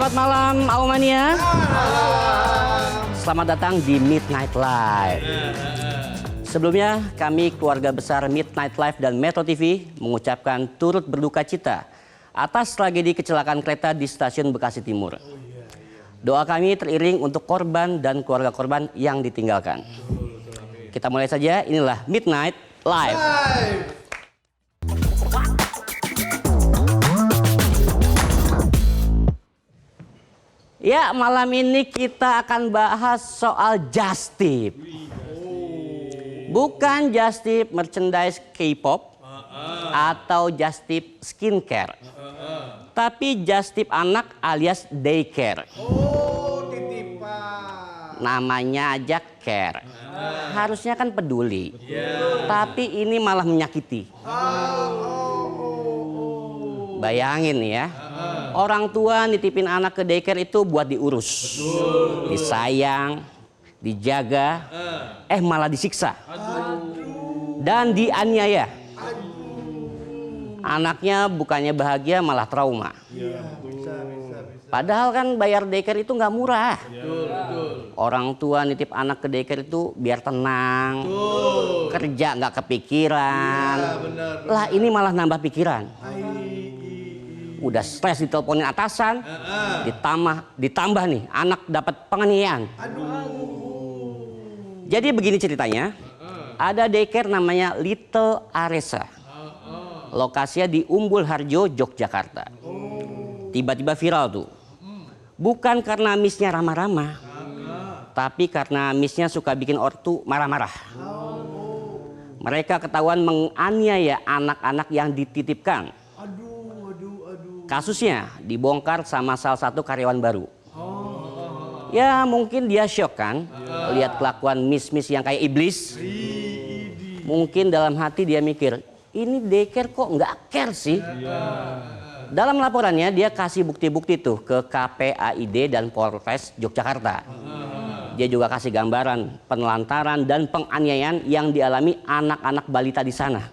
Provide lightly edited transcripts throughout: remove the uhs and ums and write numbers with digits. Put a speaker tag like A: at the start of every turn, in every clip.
A: Selamat malam Aumania. Selamat datang di Midnight Live. Sebelumnya kami keluarga besar Midnight Live dan Metro TV mengucapkan turut berduka cita atas tragedi kecelakaan kereta di stasiun Bekasi Timur. Doa kami teriring untuk korban dan keluarga korban yang ditinggalkan. Kita mulai saja, inilah Midnight Live. Ya, malam ini kita akan bahas soal Just Tip. Bukan Just Tip merchandise K-pop atau Just Tip skincare. Tapi Just Tip anak alias daycare.
B: Oh, titipan.
A: Namanya aja care. Harusnya kan peduli. Tapi ini malah menyakiti. Bayangin nih ya. Orang tua nitipin anak ke daycare itu buat diurus, disayang, dijaga, malah disiksa dan dianiaya. Anaknya bukannya bahagia malah trauma. Padahal kan bayar daycare itu nggak murah. Orang tua nitip anak ke daycare itu biar tenang, kerja nggak kepikiran. Lah ini malah nambah pikiran. Udah stres diteleponin atasan, ditambah nih anak dapat penganiayaan. Jadi begini ceritanya, ada daycare namanya Little Aresa. Lokasinya di Umbul Harjo, Yogyakarta. Tiba-tiba viral tuh. Bukan karena missnya ramah-ramah, tapi karena missnya suka bikin ortu marah-marah. Mereka ketahuan menganiaya anak-anak yang dititipkan. Kasusnya dibongkar sama salah satu karyawan baru. Ya mungkin dia shock kan, lihat kelakuan miss-miss yang kayak iblis. Mungkin dalam hati dia mikir, ini daycare kok nggak care sih. Dalam laporannya dia kasih bukti-bukti tuh ke KPAID dan Polres Yogyakarta. Dia juga kasih gambaran penelantaran dan penganiayaan yang dialami anak-anak balita di sana.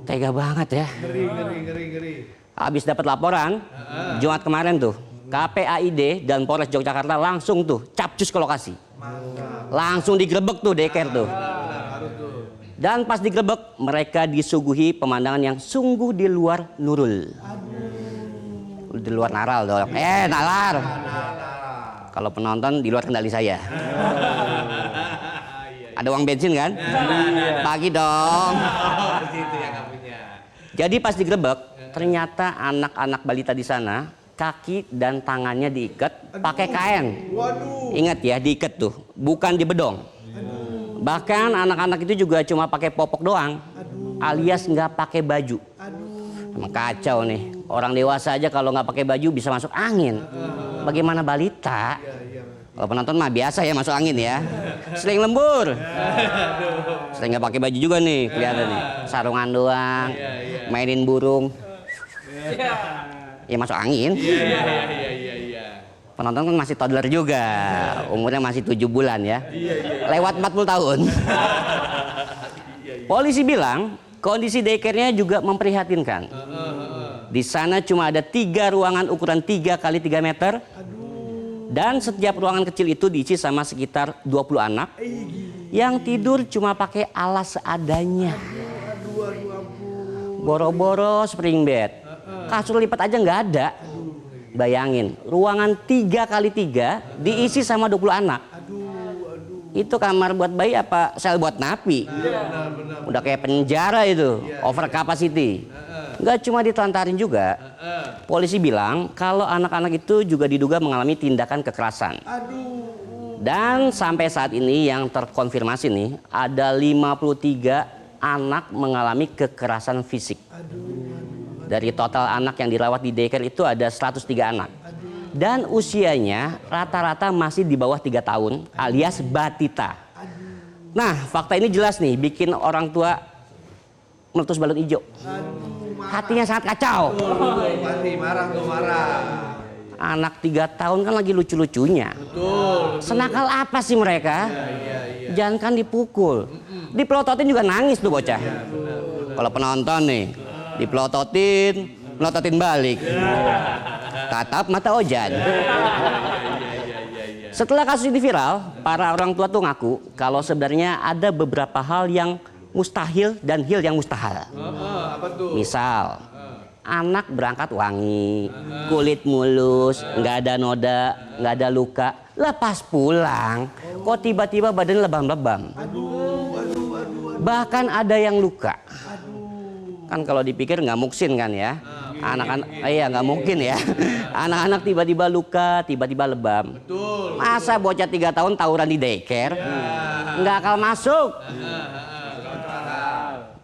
A: Tega banget ya. Ngeri. Habis dapat laporan, Jumat kemarin tuh, KPAID dan Polres Yogyakarta langsung tuh capcus ke lokasi. Langsung digerebek tuh daycare tuh. Dan pas digerebek, mereka disuguhi pemandangan yang sungguh di luar nurul. Di luar naral dong. Nalar. Kalau penonton di luar kendali saya. Ada uang bensin kan? Pagi dong. Jadi pas digerebek, ternyata anak-anak balita di sana kaki dan tangannya diikat pakai kain. Ingat ya, diikat tuh, bukan dibedong. Bahkan anak-anak itu juga cuma pakai popok doang, alias nggak pakai baju. Emang kacau nih. Orang dewasa aja kalau nggak pakai baju bisa masuk angin. Bagaimana balita? Kalau penonton mah biasa ya masuk angin ya. Sering lembur. Sering nggak pakai baju juga nih, kelihatan nih. Sarungan doang, mainin burung. Ya masuk angin. Penonton kan masih toddler juga. Umurnya masih 7 bulan ya. Lewat 40 tahun. Polisi bilang kondisi daycare-nya juga memprihatinkan. Di sana cuma ada 3 ruangan ukuran 3 kali 3 meter. Dan setiap ruangan kecil itu diisi sama sekitar 20 anak yang tidur cuma pakai alas seadanya. Boro-boro spring bed, kasur lipat aja nggak ada. Bayangin, ruangan 3 kali 3 diisi sama 20 anak. Itu kamar buat bayi apa sel buat napi? Udah kayak penjara itu, over capacity. Nggak cuma ditelantarin juga. Polisi bilang kalau anak-anak itu juga diduga mengalami tindakan kekerasan. Dan sampai saat ini yang terkonfirmasi nih ada 53 anak mengalami kekerasan fisik. Dari total anak yang dirawat di daycare itu ada 103 anak. Dan usianya rata-rata masih di bawah 3 tahun alias batita. Nah fakta ini jelas nih bikin orang tua meletus balon hijau. Hatinya sangat kacau.
B: Pasti marah.
A: Anak 3 tahun kan lagi lucu-lucunya. Senakal apa sih mereka? Jangan kan dipukul. Dipelototin juga nangis tuh bocah. Kalau penonton nih, dipelototin, melototin balik. tatap mata Ojan. Setelah kasus ini viral, para orang tua tuh ngaku kalau sebenarnya ada beberapa hal yang mustahil dan hil yang mustahil.
B: Apa tuh?
A: Misal, anak berangkat wangi, kulit mulus, nggak ada noda, nggak ada luka. Lah pas pulang, kok tiba-tiba badan lebam-lebam. Bahkan ada yang luka. Kan kalau dipikir nggak mungkin kan ya. Anak-anak, iya nggak mungkin ya. Anak-anak tiba-tiba luka, tiba-tiba lebam.
B: Betul.
A: Masa bocah 3 tahun tawuran di daycare? Nggak akal masuk.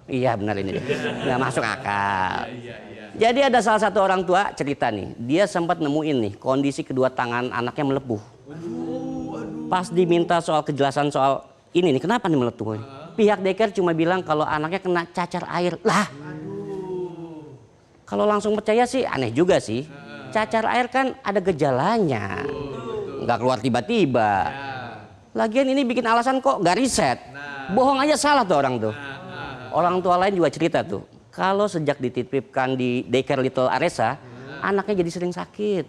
A: Iya benar ini. Nggak masuk akal. Jadi ada salah satu orang tua cerita nih. Dia sempat nemuin nih kondisi kedua tangan anaknya melepuh. Pas diminta soal kejelasan soal ini nih, kenapa nih melepuh? Pihak daycare cuma bilang kalau anaknya kena cacar air. Lah, kalau langsung percaya sih aneh juga sih. Cacar air kan ada gejalanya, nggak keluar tiba-tiba. Lagian ini bikin alasan kok nggak riset. Bohong aja salah tuh orang tuh. Orang tua lain juga cerita tuh. Kalau sejak dititipkan di daycare Little Aresa, anaknya jadi sering sakit.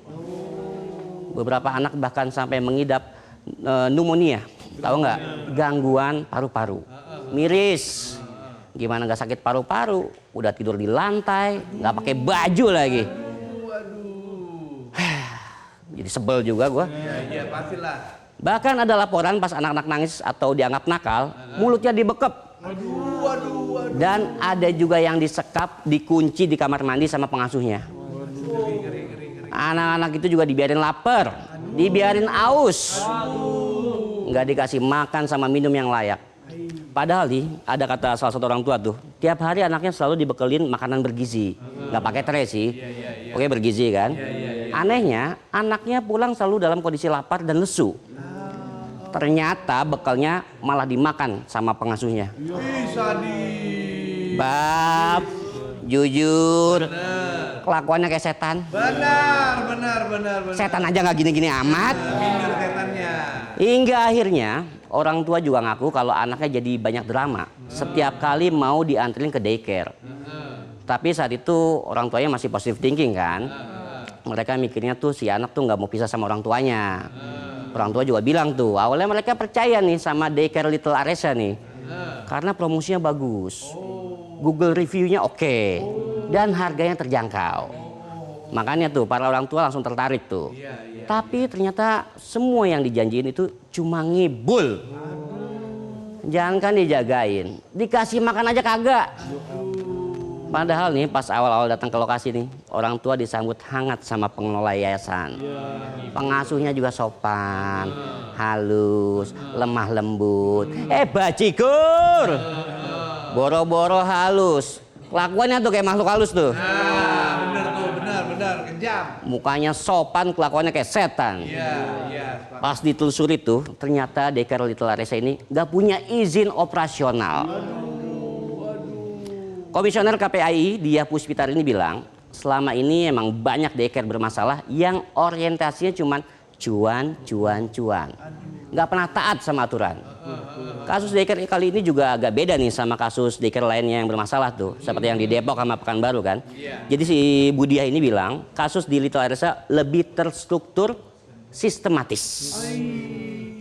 A: Beberapa anak bahkan sampai mengidap pneumonia. Tahu nggak? Gangguan paru-paru. Miris. Gimana nggak sakit paru-paru? Udah tidur di lantai, nggak pakai baju lagi. Jadi sebel juga gue.
B: Iya pastilah.
A: Bahkan ada laporan pas anak-anak nangis atau dianggap nakal, mulutnya dibekep. Dan ada juga yang disekap, dikunci di kamar mandi sama pengasuhnya. Anak-anak itu juga dibiarin lapar, dibiarin aus, nggak dikasih makan sama minum yang layak. Padahal nih, ada kata salah satu orang tua tuh, tiap hari anaknya selalu dibekelin makanan bergizi. Nggak pakai tray sih, oke bergizi kan. Anehnya, anaknya pulang selalu dalam kondisi lapar dan lesu. Ternyata bekalnya malah dimakan sama pengasuhnya.
B: Bisa di.
A: Bab, jujur, kelakuannya kayak setan.
B: Benar.
A: Setan aja nggak gini-gini amat.
B: Minder setannya.
A: Hingga akhirnya orang tua juga ngaku kalau anaknya jadi banyak drama. Setiap kali mau dianterin ke daycare. Tapi saat itu orang tuanya masih positive thinking kan. Mereka mikirnya tuh si anak tuh nggak mau pisah sama orang tuanya. Orang tua juga bilang tuh awalnya mereka percaya nih sama daycare Little Aresa nih. Karena promosinya bagus. Google reviewnya oke. Dan harganya terjangkau. Makanya tuh para orang tua langsung tertarik tuh. Tapi ternyata semua yang dijanjiin itu cuma ngibul. Jangankan dijagain, dikasih makan aja kagak. Padahal nih pas awal-awal datang ke lokasi nih, orang tua disambut hangat sama pengelola yayasan. Pengasuhnya juga sopan, halus, lemah lembut. Bajigur, boro-boro halus. Kelakuannya tuh kayak makhluk halus tuh.
B: Benar, kejam.
A: Mukanya sopan, kelakuannya kayak setan.
B: Iya.
A: Pas ditelusuri tuh, ternyata daycare Little Aresa ini nggak punya izin operasional. Komisioner KPAI Dia Puspitar ini bilang, selama ini emang banyak daycare bermasalah yang orientasinya cuman cuan. Nggak pernah taat sama aturan. Kasus daycare kali ini juga agak beda nih sama kasus daycare lainnya yang bermasalah tuh. Seperti yang di Depok sama Pekanbaru kan. Jadi si Budia ini bilang, kasus di Little Aresa lebih terstruktur sistematis.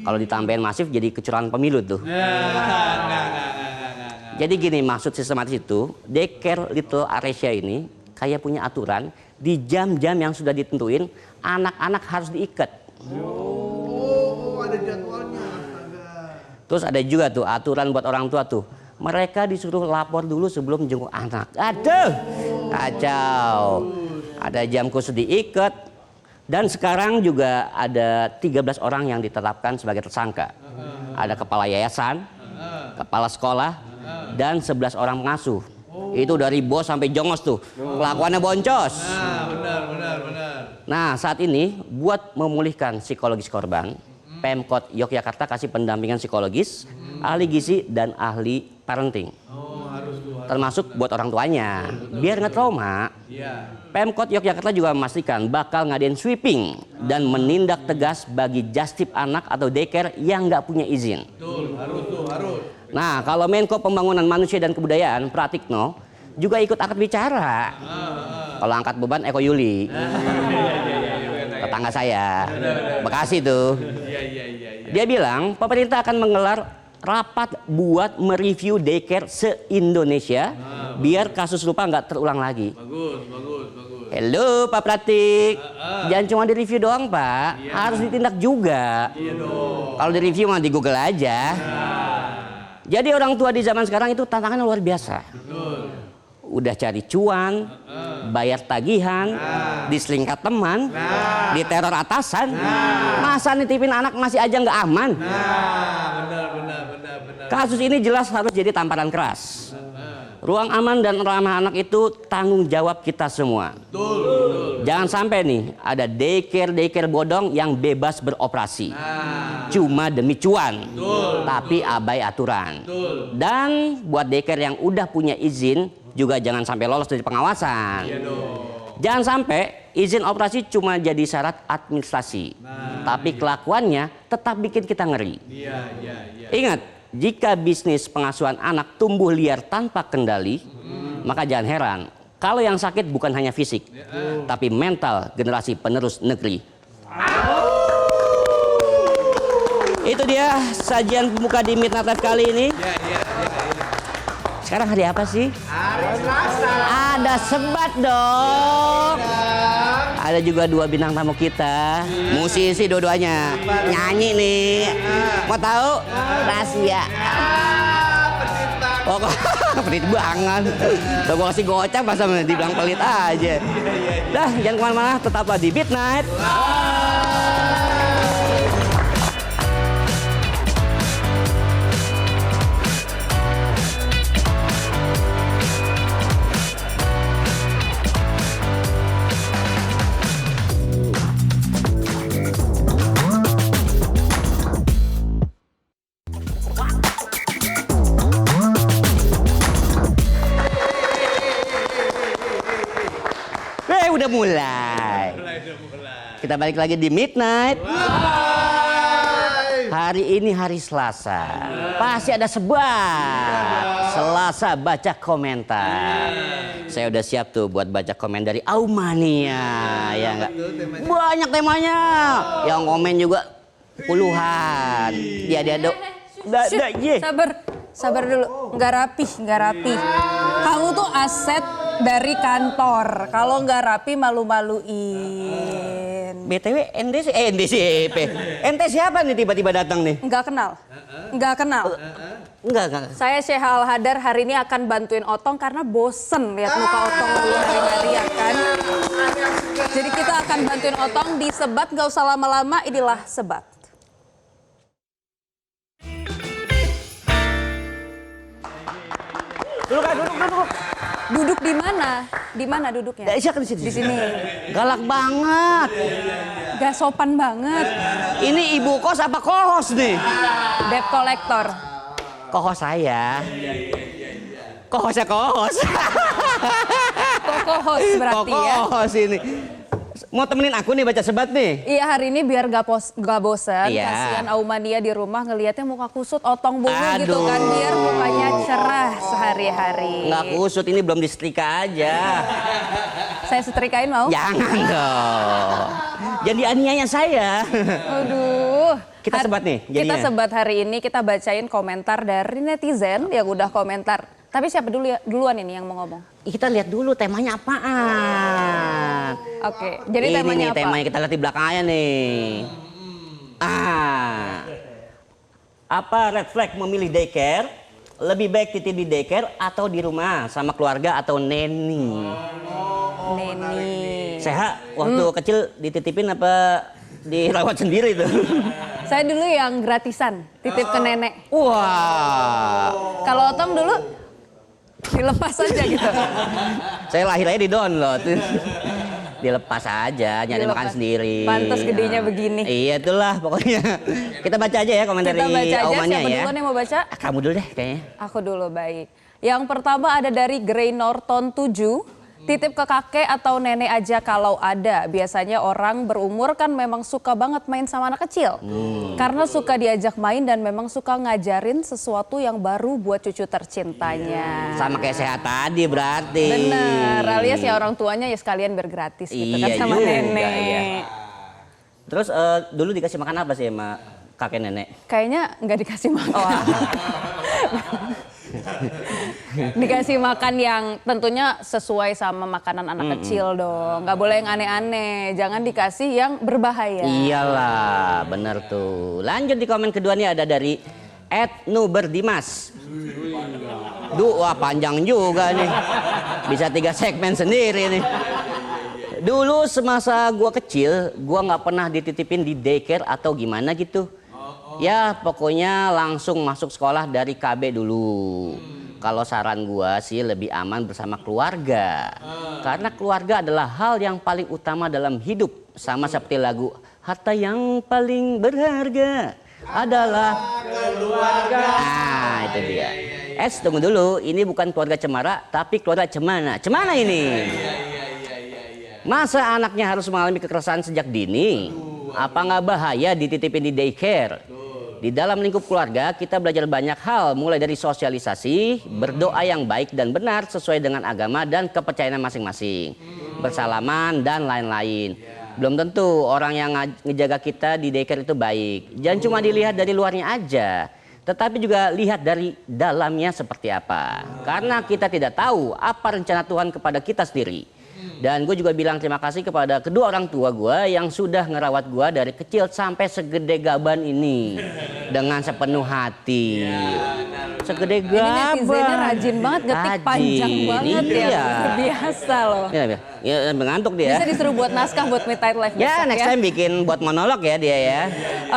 A: Kalau ditambahin masif jadi kecurangan pemilu tuh. Jadi gini maksud sistematis itu, daycare Little Aresa ini kayak punya aturan di jam-jam yang sudah ditentuin anak-anak harus diikat.
B: Ada jadwalnya.
A: Terus ada juga tuh aturan buat orang tua tuh, mereka disuruh lapor dulu sebelum jenguk anak. Aduh, kacau. Ada jam khusus diikat. Dan sekarang juga ada 13 orang yang ditetapkan sebagai tersangka. Ada kepala yayasan, kepala sekolah, dan 11 orang pengasuh. Itu dari bos sampai jongos tuh. Kelakuannya boncos.
B: Benar.
A: Nah saat ini buat memulihkan psikologis korban, Pemkot Yogyakarta kasih pendampingan psikologis, ahli gizi dan ahli parenting. Termasuk buat orang tuanya, biar nggak trauma. Pemkot Yogyakarta juga memastikan bakal ngadain sweeping dan menindak tegas bagi jastip anak atau daycare yang nggak punya izin.
B: Harus.
A: Nah, kalau Menko Pembangunan Manusia dan Kebudayaan Pratikno juga ikut akad bicara. Kalau angkat beban Eko Yuli. tetangga saya. Bekasi tuh.
B: Iya.
A: Dia bilang pemerintah akan menggelar rapat buat mereview daycare se-Indonesia biar kasus serupa nggak terulang lagi.
B: Bagus.
A: Halo Pak Pratik, jangan cuma di review doang Pak, harus ditindak juga.
B: Iya dong.
A: Kalau di review mah di Google aja. Jadi orang tua di zaman sekarang itu tantangannya luar biasa.
B: Betul.
A: Udah cari cuan, bayar tagihan, diselingkat teman, diteror atasan. Masa nitipin anak masih aja nggak aman?
B: Benar.
A: Kasus ini jelas harus jadi tamparan keras. Ruang aman dan ramah anak itu tanggung jawab kita semua.
B: Betul.
A: Jangan sampai nih ada daycare bodong yang bebas beroperasi. Cuma demi cuan. Tapi abai aturan. Dan buat daycare yang udah punya izin juga jangan sampai lolos dari pengawasan. Jangan sampai izin operasi cuma jadi syarat administrasi. Tapi kelakuannya tetap bikin kita ngeri. Ingat, jika bisnis pengasuhan anak tumbuh liar tanpa kendali, maka jangan heran kalau yang sakit bukan hanya fisik, tapi mental generasi penerus negeri. Itu dia sajian pembuka di Midnight Live kali ini. Sekarang hari apa sih?
B: Hari Selasa.
A: Ada sebat dong. Ada juga dua bintang tamu kita, musisi dua-duanya, nyanyi nih. Mau tahu? Rahasia. Pokok pelit banget. Tuh gue kasih gocap pas sama dibilang pelit aja. Dah, jangan kemana-mana, tetaplah di Midnight. Udah mulai. Kita balik lagi di Midnight. Hari ini hari Selasa. Pasti ada sebat. Selasa baca komentar. Saya udah siap tuh buat baca komen dari Aumania. Ya enggak? Banyak temanya. Yang komen juga puluhan. Dia dok.
C: Sabar dulu. Nggak rapi. Kamu tuh aset dari kantor. Kalau nggak rapi malu-maluin.
A: BTW NDCP. Ente siapa nih tiba-tiba datang nih?
C: Nggak kenal.
A: Enggak.
C: Saya Syekh Al Hadar hari ini akan bantuin Otong karena bosen lihat muka Otong dulu hari-hari ya kan. Jadi kita akan bantuin Otong di sebat, nggak usah lama-lama, inilah sebat.
A: Duduk.
C: Duduk di mana? Di mana duduknya?
A: Di sini.
C: Di sini.
A: Galak banget.
C: Gak sopan banget.
A: Ini ibu kos apa kohos nih?
C: Debt collector.
A: Kohos saya. Kohosnya kohos.
C: Kokohos berarti ya.
A: Kohos ini. Mau temenin aku nih baca sebat nih?
C: Iya, hari ini biar gak bosan.
A: Iya.
C: Kasihan Aumania di rumah ngelihatnya muka kusut Otong Bungu gitu
A: Aduh.
C: kan. Biar mukanya cerah sehari-hari.
A: Nggak kusut, ini belum disetrika aja.
C: Saya setrikain mau?
A: Jangan dong. Jadi aniaya saya.
C: Aduh.
A: Kita sebat nih
C: Kita
A: jadinya.
C: sebat hari ini, kita bacain komentar dari netizen yang udah komentar. Tapi siapa duluan ini yang mau ngomong?
A: Kita lihat dulu temanya apaan.
C: Oke, jadi
A: Ini
C: temanya
A: nih,
C: apa?
A: temanya kita lihat di belakangnya nih. Apa red flag memilih daycare? Lebih baik titip di daycare atau di rumah sama keluarga atau neni?
C: Neni.
A: Sehat waktu kecil dititipin apa dirawat sendiri tuh?
C: Saya dulu yang gratisan, titip ke nenek.
A: Wah.
C: Kalau Otong dulu dilepas aja gitu.
A: Saya lahir aja di download. Dilepas aja, nyari
C: Dilepas.
A: makan sendiri.
C: Pantes gedenya begini.
A: Iya itulah pokoknya. Kita baca aja ya komentar
C: Kita baca
A: dari
C: aja,
A: Aumania
C: siapa
A: ya.
C: duluan yang mau baca?
A: Kamu dulu deh kayaknya.
C: Aku dulu, baik. Yang pertama ada dari Grey Norton 7. Titip ke kakek atau nenek aja kalau ada. Biasanya orang berumur kan memang suka banget main sama anak kecil. Karena suka diajak main dan memang suka ngajarin sesuatu yang baru buat cucu tercintanya.
A: Sama kayak sehat tadi berarti.
C: Bener, alias ya orang tuanya ya sekalian biar gratis gitu
A: Iya
C: kan sama
A: juga,
C: nenek.
A: ya. Terus dulu dikasih makan apa sih sama kakek nenek?
C: Kayaknya nggak dikasih makan. Dikasih makan yang tentunya sesuai sama makanan anak kecil dong. Nggak boleh yang aneh-aneh. Jangan dikasih yang berbahaya.
A: Iyalah, bener tuh. Lanjut di komen kedua nih ada dari @nuberdimas. Wah panjang juga nih. Bisa 3 segmen sendiri nih. Dulu semasa gua kecil, gua nggak pernah dititipin di daycare atau gimana gitu. Ya pokoknya langsung masuk sekolah dari KB dulu. Kalau saran gua sih lebih aman bersama keluarga. Karena keluarga adalah hal yang paling utama dalam hidup. Sama seperti lagu harta yang paling berharga adalah keluarga. Nah itu dia. Tunggu dulu, ini bukan keluarga cemara tapi keluarga cemana. Cemana ini? Masa anaknya harus mengalami kekerasan sejak dini? Apa nggak bahaya dititipin di daycare? Di dalam lingkup keluarga kita belajar banyak hal, mulai dari sosialisasi, berdoa yang baik dan benar sesuai dengan agama dan kepercayaan masing-masing, bersalaman dan lain-lain. Belum tentu orang yang ngejaga kita di daycare itu baik. Jangan cuma dilihat dari luarnya aja, tetapi juga lihat dari dalamnya seperti apa. Karena kita tidak tahu apa rencana Tuhan kepada kita sendiri. Dan gue juga bilang terima kasih kepada kedua orang tua gue yang sudah ngerawat gue dari kecil sampai segede gaban ini dengan sepenuh hati. Segede gaban.
C: Ini netizennya rajin banget, ngetik panjang banget ya.
A: Iya.
C: Luar biasa loh.
A: Ya, mengantuk dia.
C: Bisa disuruh buat naskah buat Midnight Live
A: Ya
C: besok
A: next time bikin buat monolog ya dia ya.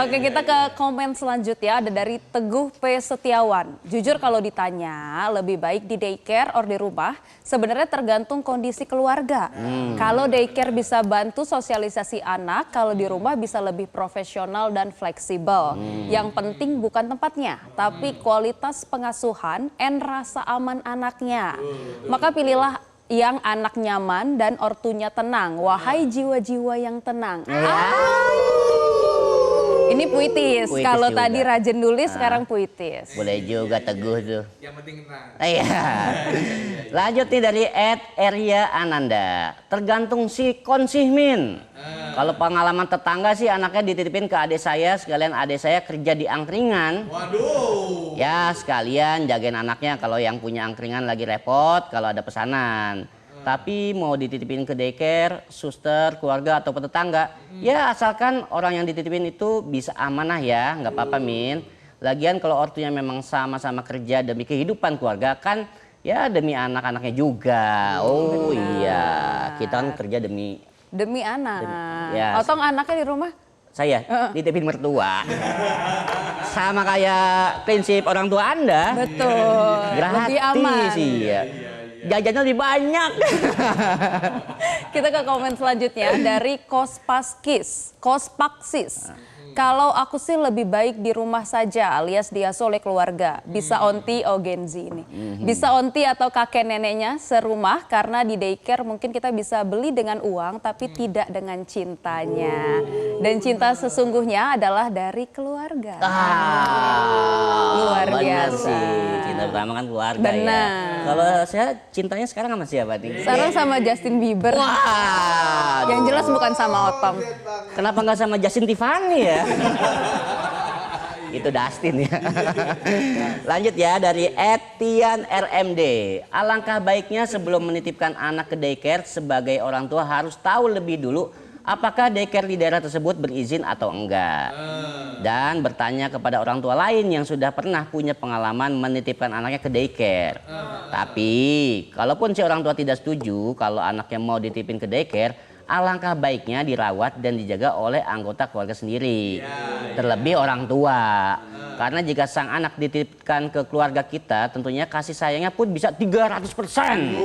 C: Oke, kita ke komen selanjutnya ada dari Teguh P. Setiawan. Jujur kalau ditanya lebih baik di daycare or di rumah, sebenarnya tergantung kondisi keluarga. Kalau daycare bisa bantu sosialisasi anak, kalau di rumah bisa lebih profesional dan fleksibel. Yang penting bukan tempatnya, tapi kualitas pengasuhan and rasa aman anaknya. Maka pilihlah yang anak nyaman dan ortunya tenang. Wahai jiwa-jiwa yang tenang. Ini puitis. Kalau
A: juga.
C: tadi rajin nulis, sekarang puitis.
A: Boleh juga Teguh tuh.
B: Yang penting tenang.
A: Iya. Lanjut nih dari @Eria Ananda. Tergantung si konsihmin. Kalau pengalaman tetangga sih anaknya dititipin ke adik saya, sekalian adik saya kerja di angkringan.
B: Waduh.
A: Ya sekalian jagain anaknya kalau yang punya angkringan lagi repot kalau ada pesanan. Tapi mau dititipin ke daycare, suster, keluarga atau tetangga, ya asalkan orang yang dititipin itu bisa amanah ya, nggak apa-apa Min. Lagian kalau ortunya memang sama-sama kerja demi kehidupan keluarga kan, ya demi anak-anaknya juga. Oh iya, kita kan kerja demi
C: Demi anak.
A: ya.
C: Otong anaknya di rumah?
A: Saya dititipin mertua. Sama kayak prinsip orang tua Anda.
C: Betul.
A: Gratis
C: Lebih aman.
A: sih ya. Jajannya lebih banyak.
C: Kita ke komen selanjutnya dari Kospaksis. Kalau aku sih lebih baik di rumah saja alias diasuh oleh keluarga. Bisa onti Genzi ini. Bisa onti atau kakek neneknya serumah karena di daycare mungkin kita bisa beli dengan uang tapi tidak dengan cintanya. Dan cinta sesungguhnya adalah dari keluarga. Luar
A: Benar
C: biasa.
A: sih. Cinta pertama kan keluarga ya.
C: Benar.
A: Kalau saya cintanya sekarang sama siapa nih?
C: Sekarang sama Justin Bieber.
A: Wah.
C: Yang jelas bukan sama Otong.
A: Kenapa nggak sama Justin Tiffany ya? Itu Dustin ya. Lanjut ya dari Etian RMD. Alangkah baiknya sebelum menitipkan anak ke daycare sebagai orang tua harus tahu lebih dulu apakah daycare di daerah tersebut berizin atau enggak. Dan bertanya kepada orang tua lain yang sudah pernah punya pengalaman menitipkan anaknya ke daycare. Tapi kalaupun si orang tua tidak setuju kalau anaknya mau dititipin ke daycare, alangkah baiknya dirawat dan dijaga oleh anggota keluarga sendiri. Terlebih orang tua. Karena jika sang anak dititipkan ke keluarga kita, tentunya kasih sayangnya pun bisa 300%.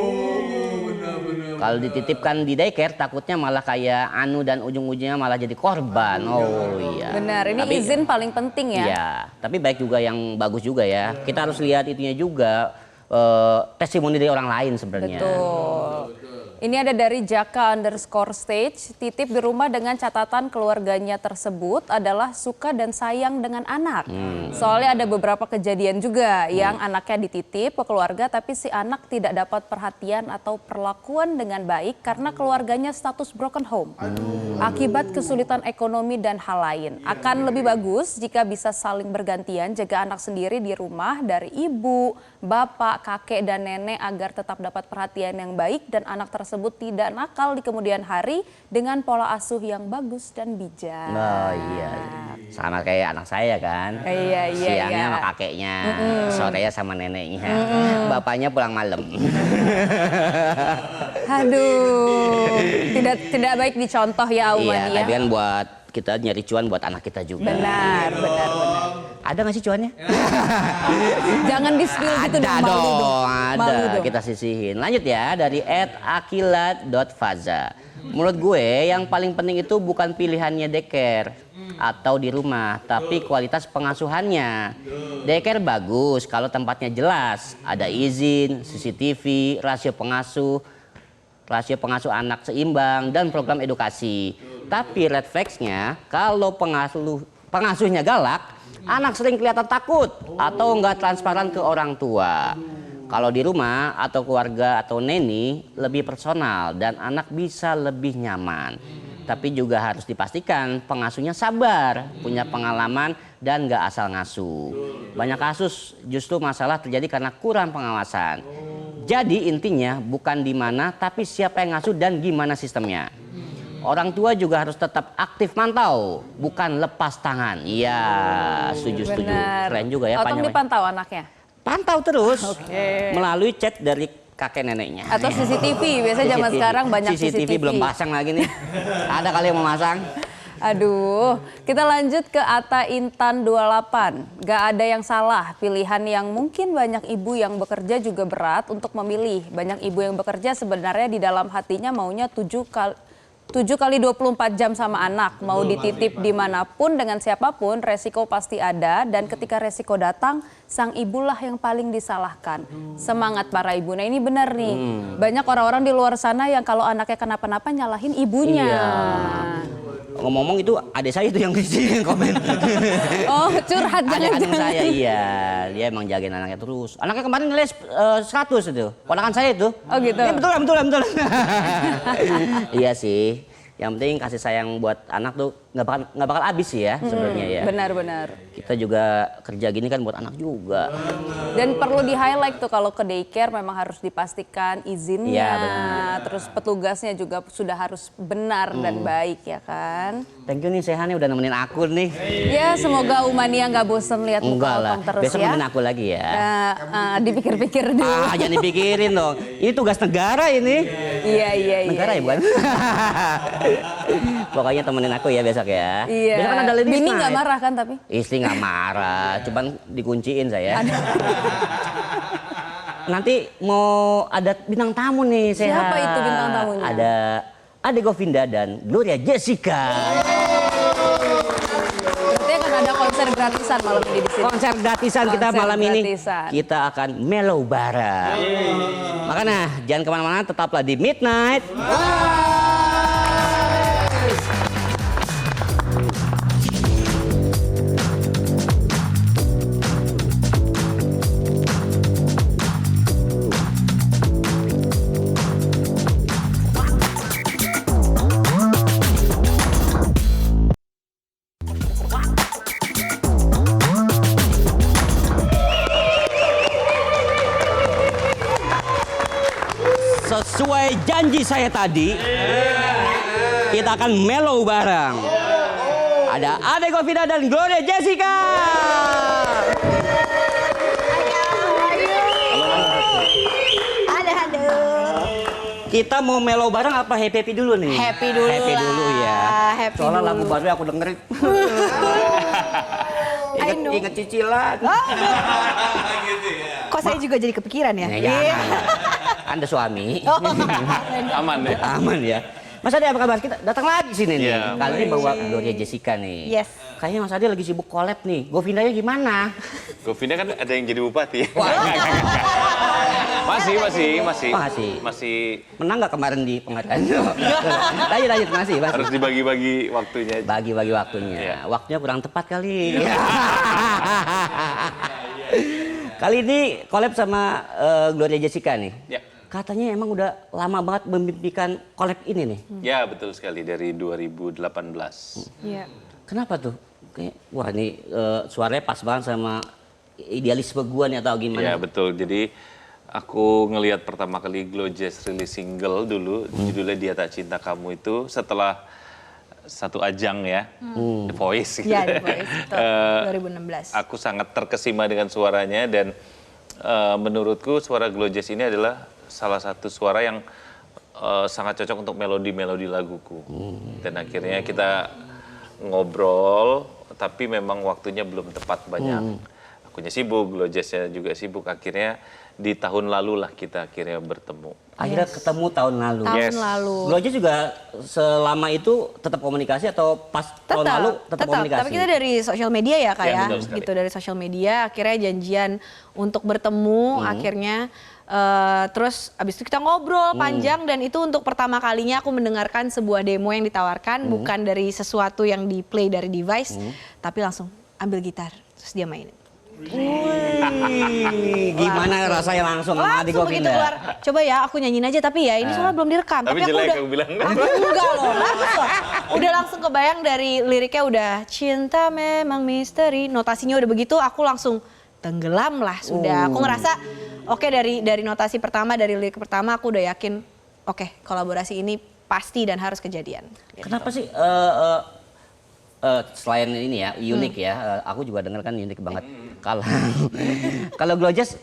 A: Kalau dititipkan di daycare takutnya malah kayak Anu dan ujung-ujungnya malah jadi korban. Oh iya.
C: Benar, ini
A: Tapi,
C: izin paling penting ya.
A: Iya, tapi baik juga yang bagus juga ya. Kita harus lihat itunya juga testimoni dari orang lain sebenarnya.
C: Betul. Ini ada dari Jaka_stage, titip di rumah dengan catatan keluarganya tersebut adalah suka dan sayang dengan anak. Soalnya ada beberapa kejadian juga yang anaknya dititip ke keluarga tapi si anak tidak dapat perhatian atau perlakuan dengan baik karena keluarganya status broken home. Akibat kesulitan ekonomi dan hal lain. Akan lebih bagus jika bisa saling bergantian jaga anak sendiri di rumah dari ibu, bapak, kakek, dan nenek agar tetap dapat perhatian yang baik dan anak tersebut tidak nakal di kemudian hari dengan pola asuh yang bagus dan bijak.
A: Oh iya, sama kayak anak saya kan.
C: Iya.
A: Siangnya sama kakeknya, sorenya sama neneknya, bapaknya pulang malam.
C: Aduh, tidak baik dicontoh ya Auman
A: Iya,
C: ya.
A: tapi kan buat kita nyari cuan buat anak kita juga.
C: Benar.
A: Ada nggak sih cuannya?
C: Jangan di-spill gitu
A: Ada
C: dong, malu
A: dong,
C: dong.
A: ada.
C: Malu dong.
A: Kita sisihin. Lanjut ya, dari @akilat.faza. Menurut gue yang paling penting itu bukan pilihannya daycare atau di rumah, tapi kualitas pengasuhannya. Daycare bagus kalau tempatnya jelas, ada izin, CCTV, rasio pengasuh anak seimbang, dan program edukasi. Tapi red flags-nya kalau pengasuhnya galak, anak sering kelihatan takut atau nggak transparan ke orang tua. Kalau di rumah atau keluarga atau neni lebih personal dan anak bisa lebih nyaman. Tapi juga harus dipastikan pengasuhnya sabar, punya pengalaman dan nggak asal ngasuh. Banyak kasus justru masalah terjadi karena kurang pengawasan. Jadi intinya bukan di mana tapi siapa yang ngasuh dan gimana sistemnya. Orang tua juga harus tetap aktif mantau, bukan lepas tangan. Iya, setuju.
C: Benar.
A: Keren juga ya.
C: Otong dipantau anaknya?
A: Pantau terus
C: Oke.
A: melalui chat dari kakek neneknya.
C: Atau CCTV, biasanya zaman
A: CCTV.
C: sekarang banyak
A: CCTV belum pasang lagi nih. Ada kali yang mau masang.
C: Aduh, kita lanjut ke Ata Intan 28. Gak ada yang salah, pilihan yang mungkin banyak ibu yang bekerja juga berat untuk memilih. Banyak ibu yang bekerja sebenarnya di dalam hatinya maunya 7 kali 24 jam sama anak. Mau dititip dimanapun dengan siapapun, resiko pasti ada. Dan ketika resiko datang, sang ibulah yang paling disalahkan. Semangat para ibu. Nah ini benar nih, banyak orang-orang di luar sana yang kalau anaknya kenapa-napa nyalahin ibunya.
A: Iya. Ngomong-ngomong itu adik saya itu yang komen.
C: Oh curhat
A: Adik kandung
C: jangan-jangan.
A: saya, iya. Dia emang jagain anaknya terus. Anaknya kemarin ngeles 100 itu. Ponakan saya itu.
C: Oh gitu?
A: Iya betul. Iya sih. Yang penting kasih sayang buat anak tuh nggak bakal habis sih ya sebenarnya ya.
C: Benar-benar.
A: Kita juga kerja gini kan buat anak juga.
C: Dan perlu di-highlight tuh kalau ke daycare memang harus dipastikan izinnya.
A: Iya, benar.
C: Terus petugasnya juga sudah harus benar dan baik ya kan.
A: Thank you nih Sehan nih udah nemenin aku nih.
C: Ya semoga Umania nggak bosen lihat muka
A: Enggak lah.
C: Otong terus
A: Besok
C: ya.
A: nemenin aku lagi ya.
C: Dipikir-pikir dulu.
A: Jangan dipikirin dong. Ini tugas negara ini.
C: Iya.
A: Negara ya bukan? Pokoknya temenin aku ya besok ya.
C: Iya.
A: Besok kan ada ladies
C: Bini
A: night.
C: nggak marah kan tapi?
A: Istri nggak marah, cuman dikunciin saya. Nanti mau ada bintang tamu nih, Sehan.
C: Siapa itu bintang tamunya?
A: Ada Ade Govinda dan Gloria Jessica.
C: Berarti akan ada konser gratisan malam ini di sini.
A: Konser gratisan kita
C: Konser
A: malam ini.
C: gratisan.
A: Kita akan mellow bareng. Makanya jangan kemana-mana, tetaplah di Midnight. Sesuai janji saya tadi, kita akan mellow bareng. Ada Ade Govinda dan Gloria Jessica.
D: Aduh.
A: Kita mau mellow bareng apa happy dulu nih?
D: Happy dulu
A: Happy
D: lah.
A: dulu ya.
D: Happy
A: Soalnya
D: dulu.
A: lagu baru aku dengerin.
D: I know.
A: Ingat cicilan.
D: Kok saya juga jadi kepikiran ya?
A: Nah,
D: Iya.
A: jangan. Anda suami.
E: Aman ya.
A: Aman ya. Mas Ade apa kabar? Kita datang lagi sini nih.
E: Iya.
A: Kali ini bawa Gloria Jessica nih.
D: Yes.
A: Kayaknya Mas Ade lagi sibuk collab nih. Govindanya gimana?
E: Govinda kan ada yang jadi bupati.
A: Wah,
E: Masih
A: Menang nggak kemarin di penghargaan? Lanjut, masih.
E: harus dibagi-bagi waktunya.
A: Bagi-bagi waktunya.
E: Iya.
A: Waktunya kurang tepat kali. Kali ini collab sama Gloria Jessica nih.
E: Ya.
A: Katanya emang udah lama banget memimpikan collab ini nih.
E: Ya, betul sekali dari 2018.
C: Iya.
A: Kenapa tuh? Kayak, wah ini suaranya pas banget sama idealisme gua nih atau gimana?
E: Ya, betul. Jadi aku ngelihat pertama kali Glow Jazz rilis single dulu, judulnya Dia Tak Cinta Kamu itu setelah satu ajang ya, The Voice.
C: Iya, The Voice, betul. 2016.
E: Aku sangat terkesima dengan suaranya dan menurutku suara Glow Jazz ini adalah salah satu suara yang sangat cocok untuk melodi-melodi laguku. Dan akhirnya kita ngobrol, tapi memang waktunya belum tepat banyak. Akunya sibuk, Glow Jazz-nya juga sibuk. Akhirnya di tahun lalu lah kita akhirnya bertemu.
A: Akhirnya ketemu tahun lalu.
C: Tahun lalu.
A: Lo aja juga selama itu tetap komunikasi atau pas tahun lalu tetap komunikasi?
D: Tapi kita dari sosial media ya Kak
E: Ya,
D: ya,
E: betul sekali.
D: gitu dari sosial media akhirnya janjian untuk bertemu akhirnya terus abis itu kita ngobrol panjang dan itu untuk pertama kalinya aku mendengarkan sebuah demo yang ditawarkan bukan dari sesuatu yang di play dari device tapi langsung ambil gitar terus dia mainin.
A: Wih, gimana rasanya langsung sama Adi
D: Langsung begitu
A: Govinda?
D: keluar. Coba ya aku nyanyiin aja tapi ya ini soalnya belum direkam.
E: Tapi
D: aku
E: jelek
D: udah,
E: aku bilang.
D: enggak loh, langsung. Udah langsung kebayang dari liriknya udah cinta memang misteri. Notasinya udah begitu aku langsung tenggelam lah sudah. Aku ngerasa oke dari notasi pertama dari lirik pertama aku udah yakin oke kolaborasi ini pasti dan harus kejadian.
A: Kenapa sih selain ini ya unik ya, aku juga denger kan unik banget. Kalau kalau Glow Jazz,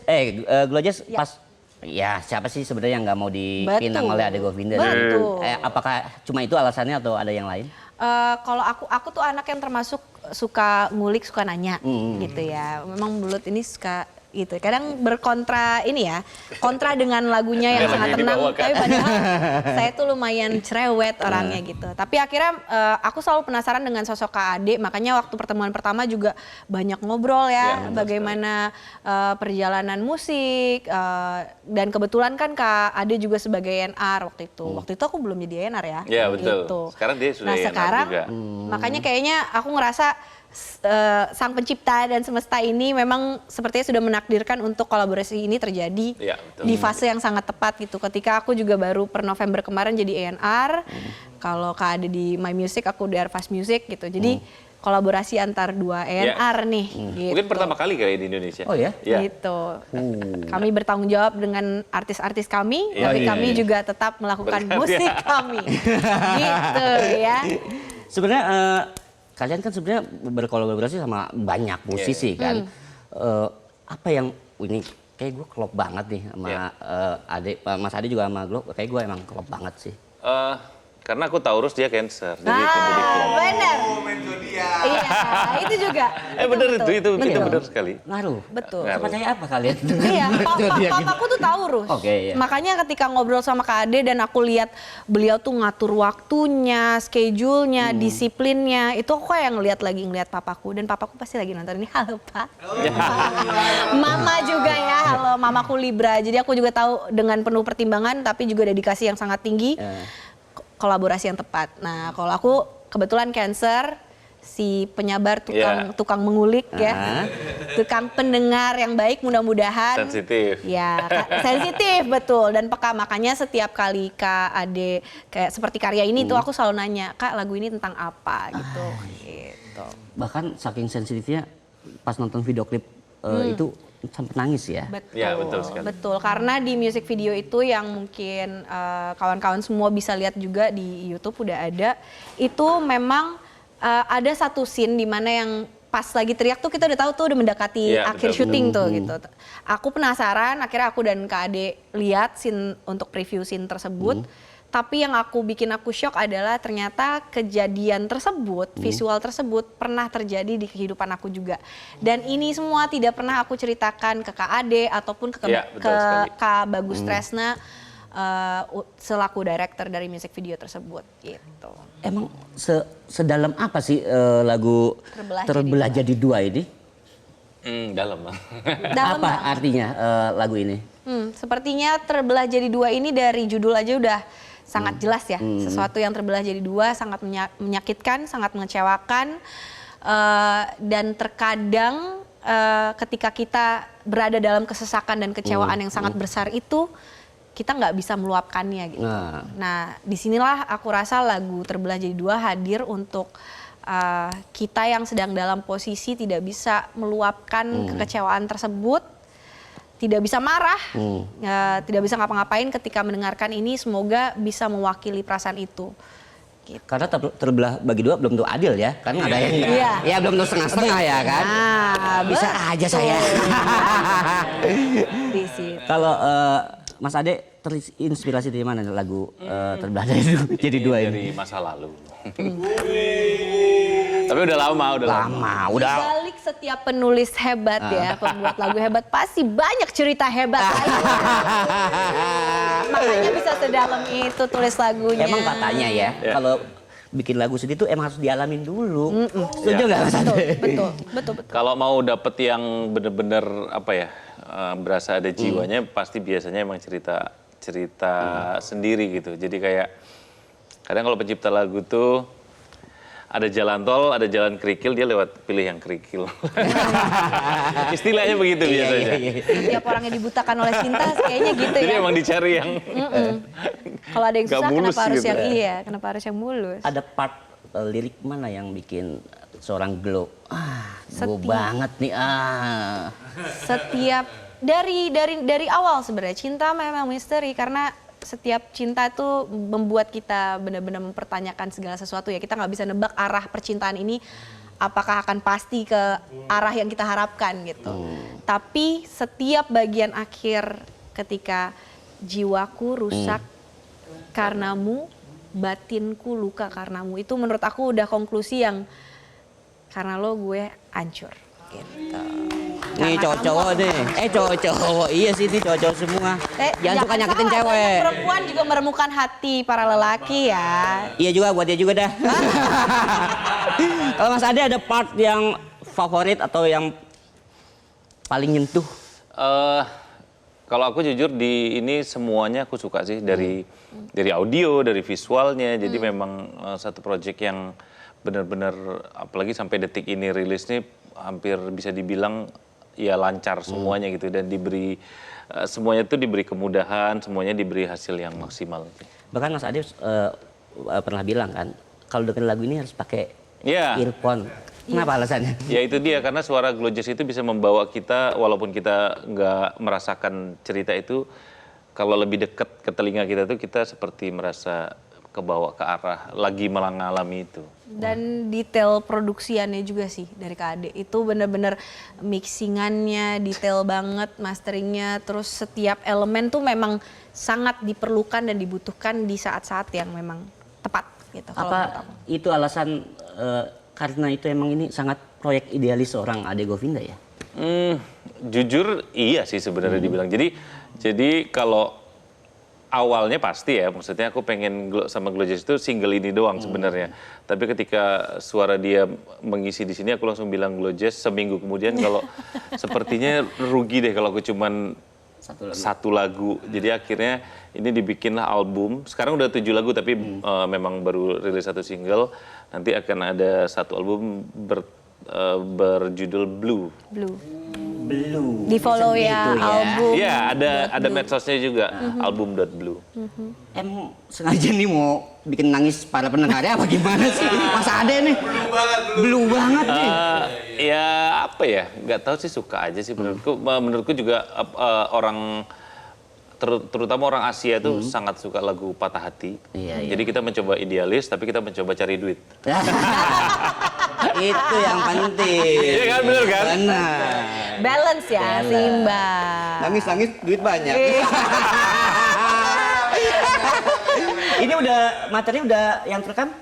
A: Glow Jazz
D: Ya.
A: pas ya siapa sih sebenarnya yang nggak mau dipinang
D: Betul.
A: oleh Ade Govinda?
D: Betul.
A: Apakah cuma itu alasannya atau ada yang lain?
D: Kalau aku tuh anak yang termasuk suka ngulik, suka nanya gitu ya. Memang Bulut ini suka gitu. Kadang berkontra ini ya, kontra dengan lagunya yang
E: Lagu
D: sangat
E: yang
D: tenang.
E: dibawakan.
D: Tapi padahal saya tuh lumayan cerewet orangnya gitu. Tapi akhirnya aku selalu penasaran dengan sosok Kak Ade. Makanya waktu pertemuan pertama juga banyak ngobrol
E: Ya,
D: ya,
E: betul
D: bagaimana perjalanan musik. Dan kebetulan kan Kak Ade juga sebagai A&R waktu itu. Waktu itu aku belum jadi A&R ya.
E: Ya, betul.
D: Gitu.
E: Sekarang dia sudah
D: Nah
E: A&R
D: sekarang
E: juga.
D: makanya kayaknya aku ngerasa sang pencipta dan semesta ini memang sepertinya sudah menakdirkan untuk kolaborasi ini terjadi
E: Ya, betul.
D: di fase yang sangat tepat gitu. Ketika aku juga baru per November kemarin jadi A&R, kalau Kak ada di My Music aku di Fast Music gitu. Jadi kolaborasi antar dua A&R nih. Gitu.
E: Mungkin pertama kali kali di Indonesia.
A: Oh ya?
E: Ya.
D: Gitu. Kami bertanggung jawab dengan artis-artis kami,
E: Iya,
D: tapi
E: iya,
D: kami
E: iya.
D: juga tetap melakukan
E: Berkarya.
D: musik kami. Gitu ya.
A: Sebenarnya kalian kan sebenarnya berkolaborasi sama banyak musisi kan. Apa yang ini kayak gue klop banget nih sama
E: Ya.
A: Ade, Mas Ade juga sama Glow, kayak gue emang klop banget sih.
E: Karena aku Taurus, dia Cancer. Jadi jadi klop.
D: Benar.
B: Zodiak.
D: Iya, itu juga.
E: Benar
D: betul.
E: itu
A: Betul.
E: benar sekali.
A: Ngaruh.
D: Betul.
E: Ngaruh.
A: Percaya apa kalian?
D: Iya,
A: Zodiak ini.
D: papaku tuh Taurus.
A: Oke, iya.
D: Makanya ketika ngobrol sama Kak Ade dan aku lihat beliau tuh ngatur waktunya, schedule-nya, disiplinnya, itu aku kayak ngeliat papaku dan papaku pasti lagi nonton ini. Halo Pak. Mama juga ya, halo mamaku Libra. Jadi aku juga tahu dengan penuh pertimbangan tapi juga dedikasi yang sangat tinggi. Kolaborasi yang tepat. Nah, kalau aku kebetulan Cancer, si penyabar tukang mengulik ya, tukang pendengar yang baik mudah-mudahan.
E: Sensitif.
D: Ya, sensitif betul dan peka. Makanya setiap kali Kak Ade kayak seperti karya ini tuh aku selalu nanya, Kak lagu ini tentang apa gitu. Gitu.
A: Bahkan saking sensitifnya pas nonton video klip itu sampai nangis ya.
D: Betul,
E: Ya, betul sekali.
D: betul. Karena di music video itu yang mungkin kawan-kawan semua bisa lihat juga di YouTube udah ada. Itu memang ada satu scene di mana yang pas lagi teriak tuh kita udah tahu tuh udah mendekati
E: Ya,
D: akhir
E: betul.
D: syuting tuh gitu. Aku penasaran, akhirnya aku dan Kak Ade lihat scene untuk preview scene tersebut. Tapi yang bikin aku shock adalah ternyata kejadian tersebut, visual tersebut pernah terjadi di kehidupan aku juga. Dan ini semua tidak pernah aku ceritakan ke Kak Ade ataupun ke
E: Ya, betul sekali.
D: Kak Bagus Tresna selaku director dari music video tersebut gitu.
A: Emang sedalam apa sih lagu
D: Terbelah
A: Terbelah Jadi Dua ini?
E: Dalam.
D: Dalam
A: Apa
D: banget.
A: artinya lagu ini?
D: Sepertinya terbelah jadi dua ini dari judul aja udah sangat jelas ya. Sesuatu yang terbelah jadi dua sangat menyakitkan, sangat mengecewakan. Dan terkadang ketika kita berada dalam kesesakan dan kecewaan yang sangat besar itu, kita nggak bisa meluapkannya gitu. Nah, disinilah aku rasa lagu Terbelah Jadi Dua hadir untuk kita yang sedang dalam posisi tidak bisa meluapkan kekecewaan tersebut, tidak bisa marah, tidak bisa ngapa-ngapain ketika mendengarkan ini, semoga bisa mewakili perasaan itu. Gitu.
A: Karena terbelah bagi dua belum tentu adil ya, karena ada yang ya belum tentu setengah-setengah ya kan. Bisa aja saya.
D: Di situ.
A: Kalau Mas Ade terinspirasi dari mana lagu terbelah jadi dua ini?
E: Dari masa lalu. Tapi udah lama.
A: Udah.
D: Di balik setiap penulis hebat ya, pembuat lagu hebat pasti banyak cerita hebat lainnya. Makanya bisa sedalam itu tulis lagunya.
A: Emang katanya ya, kalau bikin lagu sedih tuh emang harus dialamin dulu. Setuju nggak Mas Ade?
D: Betul.
E: Kalau mau dapet yang bener-bener apa ya, berasa ada jiwanya, pasti biasanya emang cerita sendiri gitu. Jadi kayak kadang kalau pencipta lagu tuh ada jalan tol, ada jalan kerikil, dia lewat pilih yang kerikil. Istilahnya begitu biasanya.
D: Setiap orang yang dibutakan oleh cinta kayaknya gitu
E: Jadi
D: ya.
E: emang dicari yang
D: Kalau ada yang
E: Nggak
D: susah
E: mulus
D: kenapa harus
E: gitu.
D: yang kenapa harus yang mulus?
A: Ada part lirik mana yang bikin seorang glow? Glow
D: Setiap.
A: banget nih.
D: Setiap dari awal sebenarnya cinta memang misteri karena setiap cinta itu membuat kita benar-benar mempertanyakan segala sesuatu ya. Kita nggak bisa nebak arah percintaan ini apakah akan pasti ke arah yang kita harapkan gitu. Tapi setiap bagian akhir ketika jiwaku rusak karenamu, batinku luka karenamu, itu menurut aku udah konklusi yang karena lo gue hancur gitu.
A: Nih cowok-cowok nih. Cowok-cowok. Iya sih ini cowok-cowok semua. Jangan suka nyakitin
D: salah,
A: cewek.
D: banyak perempuan juga meremukan hati para lelaki ya.
A: Iya juga, buat dia juga dah. Kalau Mas Ade ada part yang favorit atau yang paling nyentuh?
E: kalau aku jujur di ini semuanya aku suka sih, dari audio, dari visualnya. Jadi memang satu project yang benar-benar, apalagi sampai detik ini rilis nih, hampir bisa dibilang ya lancar semuanya gitu, dan diberi semuanya tuh diberi kemudahan, semuanya diberi hasil yang maksimal.
A: Bahkan Mas Ade pernah bilang kan, kalau dengerin lagu ini harus pakai earphone. Kenapa alasannya?
E: Ya itu dia, karena suara Glow Jazz itu bisa membawa kita, walaupun kita nggak merasakan cerita itu, kalau lebih dekat ke telinga kita tuh kita seperti merasa kebawa ke arah lagi mengalami itu.
D: Dan detail produksiannya juga sih dari Kak Ade. Itu bener-bener mixingannya detail banget, masteringnya. Terus setiap elemen tuh memang sangat diperlukan dan dibutuhkan di saat-saat yang memang tepat gitu. Kalau menurut
A: Apa
D: aku.
A: itu alasan karena itu emang ini sangat proyek idealis seorang Ade Govinda ya?
E: Jujur iya sih sebenarnya dibilang. Jadi kalau awalnya pasti ya, maksudnya aku pengen sama Glow Jazz itu single ini doang sebenarnya. Tapi ketika suara dia mengisi di sini, aku langsung bilang Glow Jazz. Seminggu kemudian kalau sepertinya rugi deh kalau aku cuman satu lagu. Jadi akhirnya ini dibikinlah album. Sekarang udah 7 lagu tapi memang baru rilis 1 single. Nanti akan ada 1 album berjudul Blue.
D: Blue.
A: Belum.
D: Di follow ya, album.
E: Iya, ada medsosnya juga, album.blue.
A: Emang sengaja nih mau bikin nangis para pendengarnya apa gimana sih? Mas Ade nih. Blue banget nih.
E: Ya apa ya, nggak tahu sih, suka aja sih menurutku. Menurutku juga orang terutama orang Asia tuh sangat suka lagu Patah Hati.
A: Iya.
E: Jadi kita mencoba idealis, tapi kita mencoba cari duit.
A: Itu yang penting.
E: Iya kan, bener kan?
A: Benar.
D: Balance ya, seimbang.
A: Nangis banyak. Ini udah materi udah yang terekam?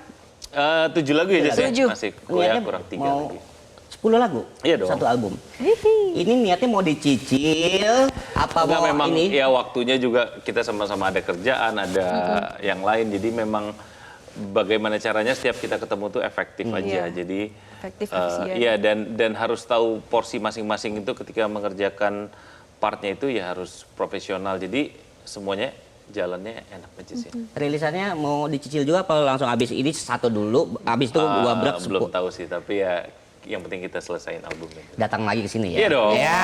E: 7 lagu ya, Jess, ya?
D: 7.
E: Masih
A: Niatnya
E: kurang 3
A: mau
E: lagi.
A: 10 lagu?
E: Iya dong.
A: 1 album. Ini niatnya mau dicicil apa
E: Enggak,
A: mau
E: memang
A: ini?
E: ya waktunya juga kita sama-sama ada kerjaan, ada yang lain. Jadi memang bagaimana caranya setiap kita ketemu tuh efektif aja.
D: Iya.
E: Jadi
D: Efektif, efisien.
E: iya, dan harus tahu porsi masing-masing itu ketika mengerjakan partnya itu ya harus profesional. Jadi semuanya jalannya enak aja sih.
A: Rilisannya mau dicicil juga apa langsung habis ini satu dulu, habis itu gua brek
E: Belum tahu sih, tapi ya yang penting kita selesain albumnya.
A: datang lagi ke sini ya.
E: Iya dong.
A: Ya,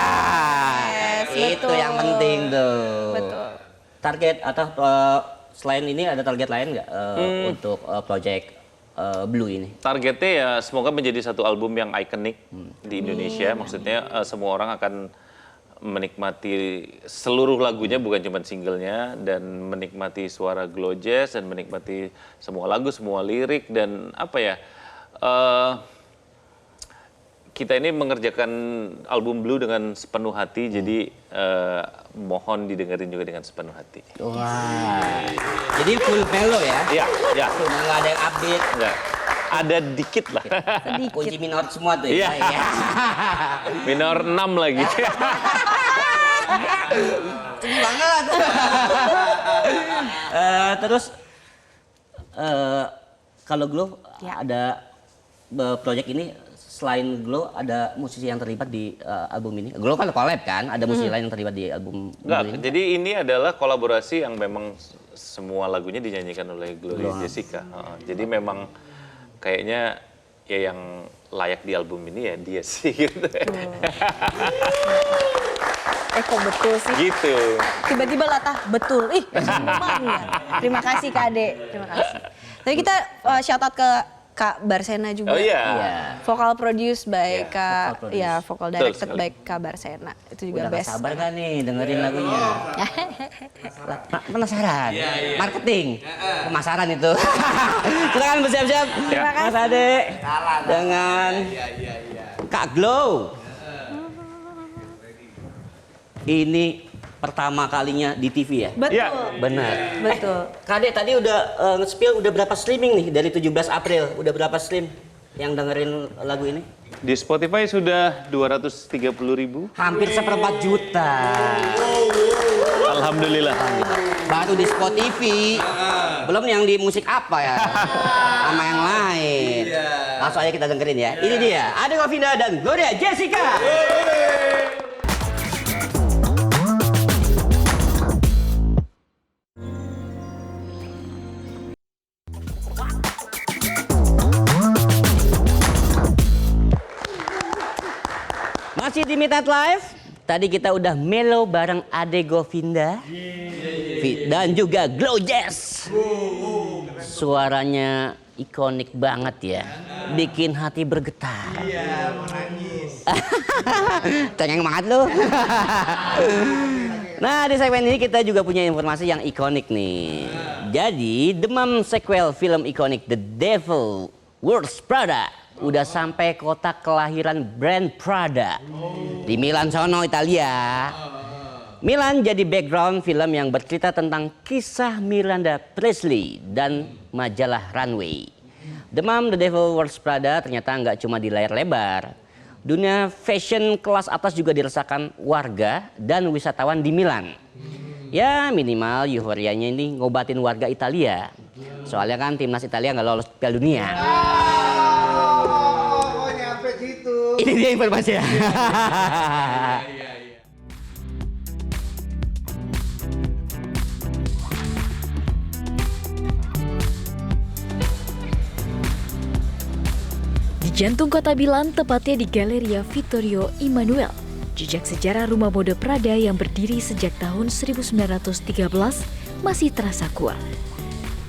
A: itu
D: betul.
A: yang penting tuh.
D: Betul.
A: Target atau selain ini ada target lain nggak untuk project Blue ini?
E: Targetnya ya semoga menjadi satu album yang ikonik di Indonesia. Maksudnya semua orang akan menikmati seluruh lagunya, bukan cuma singlenya, dan menikmati suara Glow Jazz dan menikmati semua lagu, semua lirik, dan apa ya, kita ini mengerjakan album Blue dengan sepenuh hati, jadi mohon didengerin juga dengan sepenuh hati.
A: Wah, jadi full melo ya?
E: Iya, ya,
A: Nggak ada yang update.
E: enggak. Ada dikit lah.
A: Kunci minor semua tuh
E: Iya.
A: ya.
E: Minor 6 lagi.
A: Sedih banget. Terus kalau Glow
D: Ya.
A: ada project ini selain Glow ada musisi yang terlibat di album ini. Glow kan collab kan, ada musisi lain yang terlibat di album
E: Enggak,
A: Blue ini.
E: jadi ini adalah kolaborasi yang memang semua lagunya dinyanyikan oleh Gloria Jessica. Jadi memang kayaknya ya yang layak di album ini ya dia sih gitu.
D: Kok betul sih?
E: Gitu.
D: Tiba-tiba latah betul. Ih, cuman ya. Terima kasih Kak Ade. Terima kasih. Tadi kita shout out ke Kak Barsena juga.
E: Oh iya.
A: Iya.
D: Vokal produced by
E: Iya,
D: Kak,
A: vokal produced.
D: ya vokal
E: Betul
D: directed
E: sekali.
D: by Kak Barsena. Itu juga
A: Udah gak
D: best.
A: sabar kan nih dengerin lagunya. Penasaran? Marketing? Pemasaran itu. Silakan bersiap-siap.
D: Terima kasih.
A: Mas Ade dengan Kak Glow. Ini pertama kalinya di TV ya?
D: Betul.
E: Iya.
A: Benar.
D: Betul.
A: Kak Ade tadi udah nge-spill udah berapa streaming nih dari 17 April? Udah berapa stream yang dengerin lagu ini?
E: Di Spotify sudah 230.000.
A: Hampir 1/4 juta.
E: Alhamdulillah.
A: Baru di Spotify. Belum yang di musik apa ya? Sama yang lain. Langsung aja kita dengerin ya. Ini dia, Ade Govinda dan Gloria Jessica. Masih di Midnight Live. Tadi kita udah melo bareng Ade Govinda dan juga Glow Jazz. Suaranya ikonik banget ya, bikin hati bergetar.
B: Iya, mau nangis.
A: Cengeng banget lu. Nah, di segmen ini kita juga punya informasi yang ikonik nih. Jadi, demam sequel film ikonik The Devil Wears Prada udah sampai kota kelahiran brand Prada di Milan sono, Italia. Milan jadi background film yang bercerita tentang kisah Miranda Presley dan majalah Runway. Demam The Devil Wears Prada ternyata nggak cuma di layar lebar. Dunia fashion kelas atas juga dirasakan warga dan wisatawan di Milan. Ya minimal euforianya ini ngobatin warga Italia. Soalnya kan timnas Italia nggak lolos Piala Dunia.
B: Oh, nyampe situ.
A: Ini dia informasinya.
F: Di jantung kota Milan, tepatnya di Galleria Vittorio Emanuele, jejak sejarah rumah mode Prada yang berdiri sejak tahun 1913 masih terasa kuat.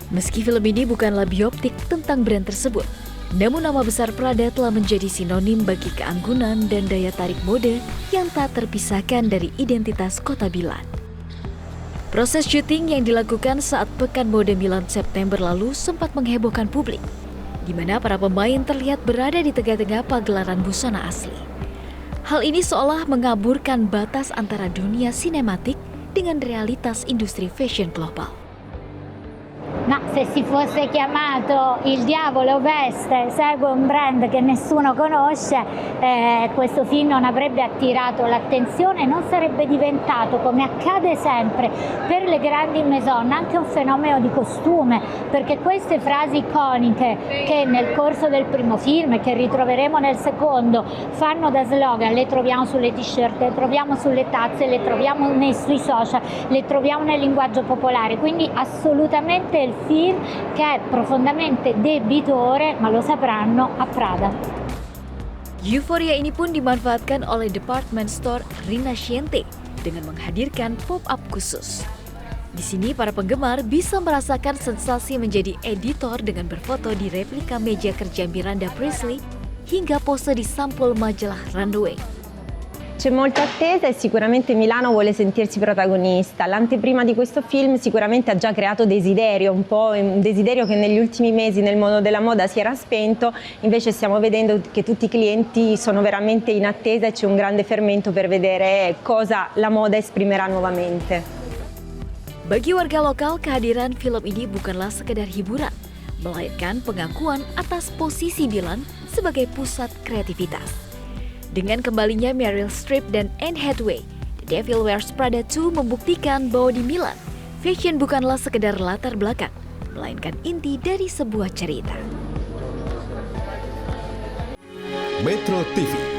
F: Meski film ini bukanlah bioptik tentang brand tersebut, namun nama besar Prada telah menjadi sinonim bagi keanggunan dan daya tarik mode yang tak terpisahkan dari identitas kota Milan. Proses syuting yang dilakukan saat Pekan Mode Milan September lalu sempat menghebohkan publik, di mana para pemain terlihat berada di tengah-tengah pagelaran busana asli. Hal ini seolah mengaburkan batas antara dunia sinematik dengan realitas industri fashion global.
G: Ma se si fosse chiamato Il Diavolo Veste, segue un brand che nessuno conosce, questo film non avrebbe attirato l'attenzione, non sarebbe diventato, come accade sempre per le grandi maison, anche un fenomeno di costume, perché queste frasi iconiche che nel corso del primo film e che ritroveremo nel secondo fanno da slogan, le troviamo sulle t-shirt, le troviamo sulle tazze, le troviamo sui social, le troviamo nel linguaggio popolare, quindi assolutamente il film che è profondamente debitore, ma lo sapranno a Prada.
F: Euforia ini pun dimanfaatkan oleh department store Rinascente dengan menghadirkan pop-up khusus. Di sini para penggemar bisa merasakan sensasi menjadi editor dengan berfoto di replika meja kerja Miranda Priestly hingga pose di sampul majalah Runway.
H: C'è molta attesa e sicuramente Milano vuole sentirsi protagonista. L'anteprima di questo film sicuramente ha già creato desiderio, un po' un desiderio che negli ultimi mesi nel mondo della moda si era spento, invece stiamo vedendo che tutti i clienti sono veramente in attesa e c'è un grande fermento per vedere cosa la moda esprimerà nuovamente.
F: Bagi warga lokal, kehadiran film ini bukanlah sekedar hiburan, melainkan pengakuan atas posisi Milan sebagai pusat kreativitas. Dengan kembalinya Meryl Streep dan Anne Hathaway, The Devil Wears Prada 2 membuktikan bahwa di Milan, fashion bukanlah sekedar latar belakang, melainkan inti dari sebuah cerita.
I: Metro TV